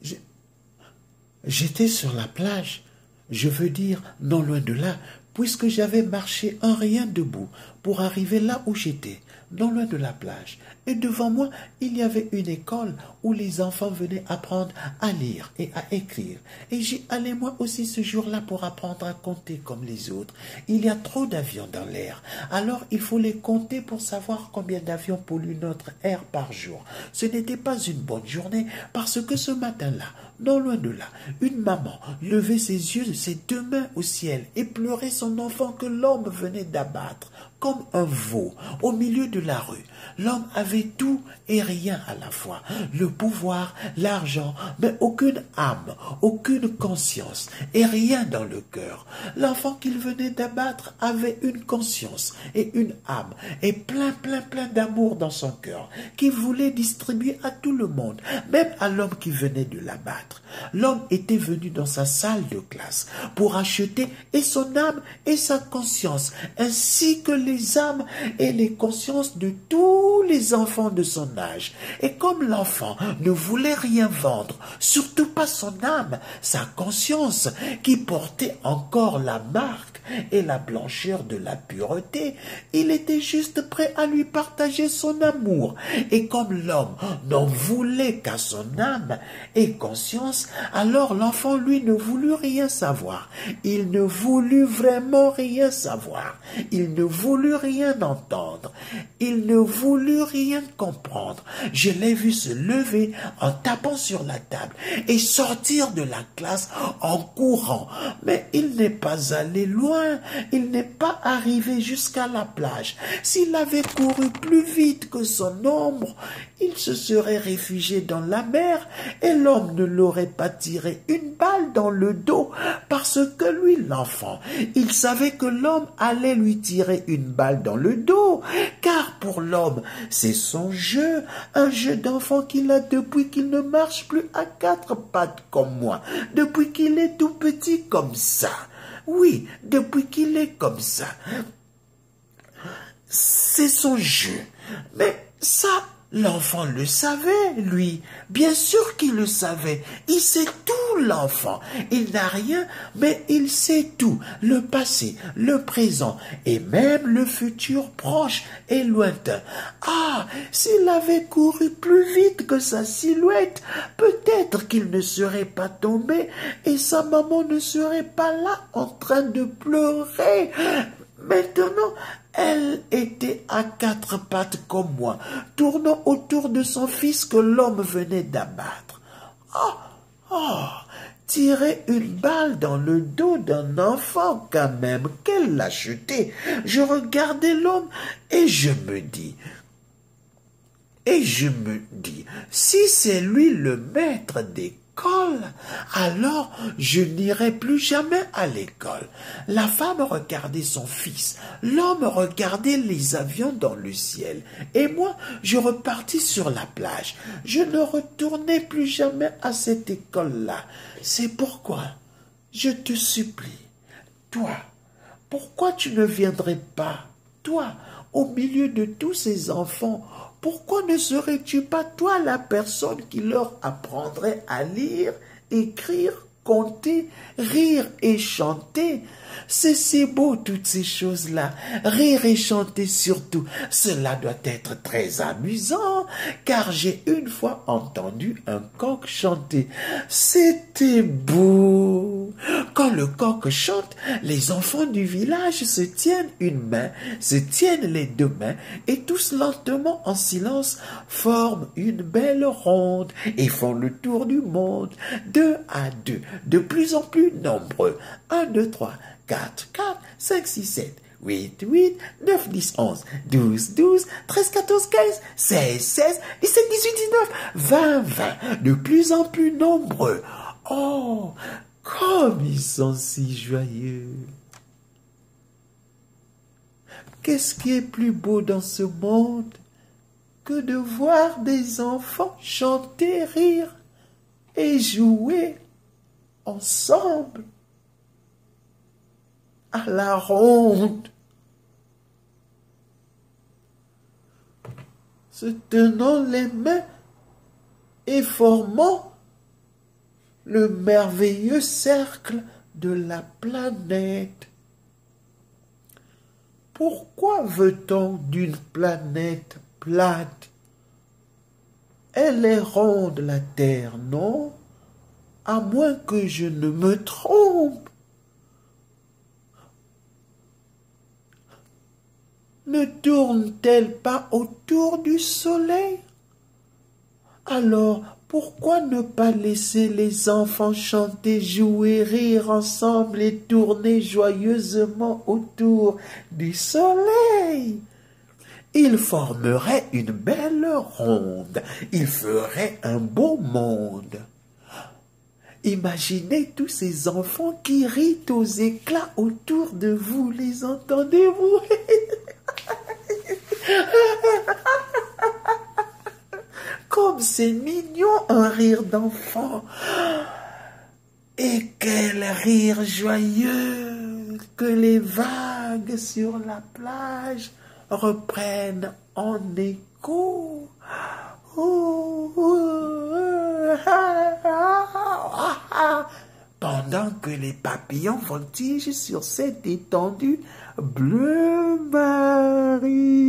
Je- J'étais sur la plage, je veux dire, non loin de là, puisque j'avais marché un rien debout pour arriver là où j'étais, non loin de la plage. Et devant moi, il y avait une école où les enfants venaient apprendre à lire et à écrire. Et j'y allais moi aussi ce jour-là pour apprendre à compter comme les autres. Il y a trop d'avions dans l'air. Alors il faut les compter pour savoir combien d'avions polluent notre air par jour. Ce n'était pas une bonne journée parce que ce matin-là, non loin de là, une maman levait ses yeux, ses deux mains au ciel et pleurait son enfant que l'homme venait d'abattre comme un veau au milieu de la rue. L'homme avait tout et rien à la fois, le pouvoir, l'argent, mais aucune âme, aucune conscience et rien dans le cœur. L'enfant qu'il venait d'abattre avait une conscience et une âme et plein d'amour dans son cœur qu'il voulait distribuer à tout le monde, même à l'homme qui venait de l'abattre. L'homme était venu dans sa salle de classe pour acheter et son âme et sa conscience, ainsi que les âmes et les consciences de tous les enfants de son âge. Et comme l'enfant ne voulait rien vendre, surtout pas son âme, sa conscience, qui portait encore la marque et la blancheur de la pureté, il était juste prêt à lui partager son amour. Et comme l'homme n'en voulait qu'à son âme et conscience, alors l'enfant, lui, ne voulut rien savoir. Il ne voulut vraiment rien savoir. Il ne voulut rien entendre. Il ne voulut rien comprendre. Je l'ai vu se lever en tapant sur la table et sortir de la classe en courant. Mais il n'est pas allé loin. Il n'est pas arrivé jusqu'à la plage. S'il avait couru plus vite que son ombre, il se serait réfugié dans la mer et l'homme ne l'aurait pas tiré une balle dans le dos parce que lui, l'enfant, il savait que l'homme allait lui tirer une balle dans le dos, car pour l'homme, c'est son jeu, un jeu d'enfant qu'il a depuis qu'il ne marche plus à quatre pattes comme moi, depuis qu'il est tout petit comme ça. Oui, depuis qu'il est comme ça. C'est son jeu. Mais ça, l'enfant le savait, lui. Bien sûr qu'il le savait. Il sait tout, l'enfant. Il n'a rien, mais il sait tout. Le passé, le présent et même le futur proche et lointain. Ah, s'il avait couru plus vite que sa silhouette, peut-être qu'il ne serait pas tombé et sa maman ne serait pas là en train de pleurer. Maintenant, elle était à quatre pattes comme moi, tournant autour de son fils que l'homme venait d'abattre. Tirer une balle dans le dos d'un enfant quand même, quelle lâcheté. Je regardais l'homme et je me dis, si c'est lui le maître d'école, alors je n'irai plus jamais à l'école. La femme regardait son fils, l'homme regardait les avions dans le ciel, et moi je repartis sur la plage. Je ne retournai plus jamais à cette école-là. C'est pourquoi je te supplie, toi, pourquoi tu ne viendrais pas, toi, au milieu de tous ces enfants? Pourquoi ne serais-tu pas toi la personne qui leur apprendrait à lire, écrire, compter, rire et chanter? C'est si beau toutes ces choses-là. Rire et chanter surtout, cela doit être très amusant, car j'ai une fois entendu un coq chanter. C'était beau. Quand le coq chante, les enfants du village se tiennent une main, se tiennent les deux mains, et tous lentement en silence forment une belle ronde et font le tour du monde, 2 à 2, de plus en plus nombreux. 1, 2, 3, 4, 4, 5, 6, 7, 8, 8, 9, 10, 11, 12, 12, 13, 14, 15, 16, 16, 17, 18, 19, 20, 20, de plus en plus nombreux. Oh, comme ils sont si joyeux. Qu'est-ce qui est plus beau dans ce monde que de voir des enfants chanter, rire et jouer ensemble à la ronde, se tenant les mains et formant le merveilleux cercle de la planète. Pourquoi veut-on d'une planète plate? Elle est ronde, la Terre, non? À moins que je ne me trompe. Ne tourne-t-elle pas autour du Soleil? Alors, pourquoi ne pas laisser les enfants chanter, jouer, rire ensemble et tourner joyeusement autour du Soleil? Ils formeraient une belle ronde, ils feraient un beau monde. Imaginez tous ces enfants qui rient aux éclats autour de vous, les entendez-vous? Comme c'est mignon un rire d'enfant. Et quel rire joyeux que les vagues sur la plage reprennent en écho. Pendant que les papillons voltigent sur cette étendue bleu marine.